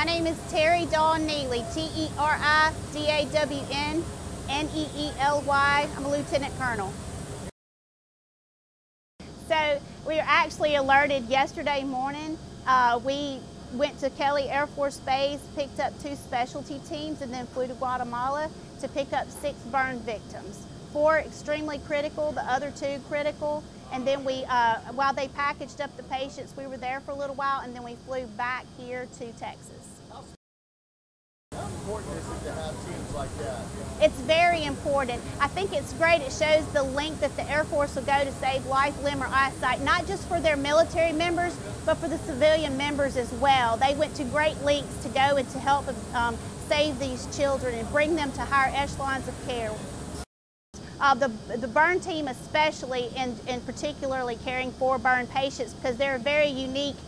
name is Terry Dawn Neely, T-E-R-I-D-A-W-N-N-E-E-L-Y. I'm a Lieutenant Colonel. So we were actually alerted yesterday morning. We went to Kelly Air Force Base, picked up 2 specialty teams, and then flew to Guatemala to pick up 6 burn victims. 4 extremely critical, the other 2 critical. And then we, while they packaged up the patients, we were there for a little while, and then we flew back here to Texas. How important is it to have teams like that? It's very important. I think it's great. It shows the length that the Air Force will go to save life, limb, or eyesight, not just for their military members, but for the civilian members as well. They went to great lengths to go and to help save these children and bring them to higher echelons of care. The burn team especially, in particularly caring for burn patients, because they're a very unique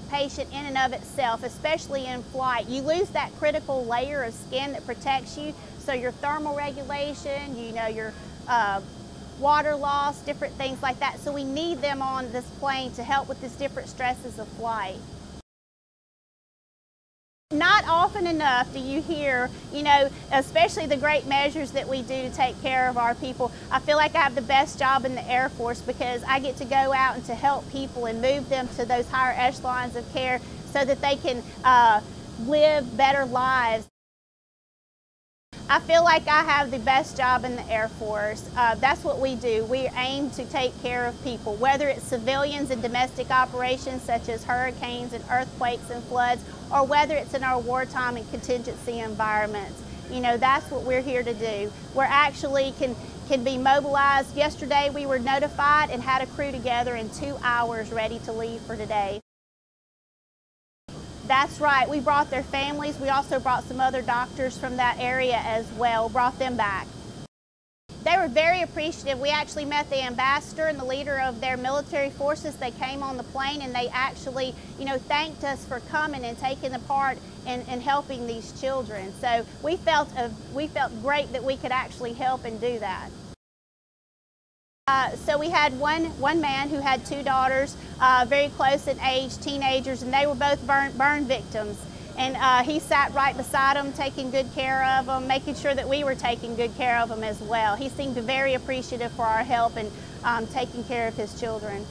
patient in and of itself, especially in flight. You lose that critical layer of skin that protects you, so your thermal regulation, your water loss, different things like that. So we need them on this plane to help with these different stresses of flight. Not often enough do you hear, especially the great measures that we do to take care of our people. I feel like I have the best job in the Air Force because I get to go out and to help people and move them to those higher echelons of care so that they can live better lives. I feel like I have the best job in the Air Force. That's what we do. We aim to take care of people, whether it's civilians in domestic operations such as hurricanes and earthquakes and floods, or whether it's in our wartime and contingency environments. That's what we're here to do. We're actually can be mobilized. Yesterday we were notified and had a crew together in 2 hours ready to leave for today. That's right, we brought their families. We also brought some other doctors from that area as well, brought them back. They were very appreciative. We actually met the ambassador and the leader of their military forces. They came on the plane and they actually, thanked us for coming and taking the part in helping these children. So we felt great that we could actually help and do that. So we had one man who had 2 daughters, very close in age, teenagers, and they were both burn victims. And he sat right beside them, taking good care of them, making sure that we were taking good care of them as well. He seemed very appreciative for our help and taking care of his children.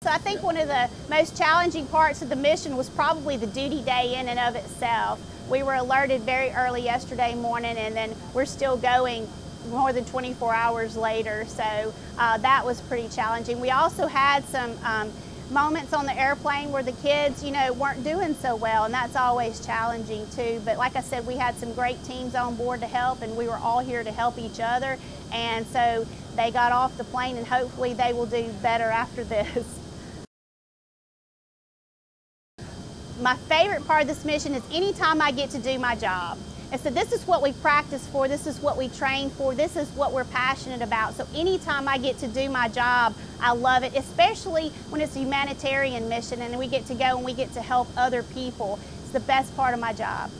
So I think one of the most challenging parts of the mission was probably the duty day in and of itself. We were alerted very early yesterday morning, and then we're still going more than 24 hours later, so that was pretty challenging. We also had some moments on the airplane where the kids, weren't doing so well, and that's always challenging too. But like I said, we had some great teams on board to help, and we were all here to help each other, and so they got off the plane, and hopefully they will do better after this. My favorite part of this mission is anytime I get to do my job. And so this is what we practice for, this is what we train for, this is what we're passionate about. So anytime I get to do my job, I love it, especially when it's a humanitarian mission and we get to go and we get to help other people. It's the best part of my job.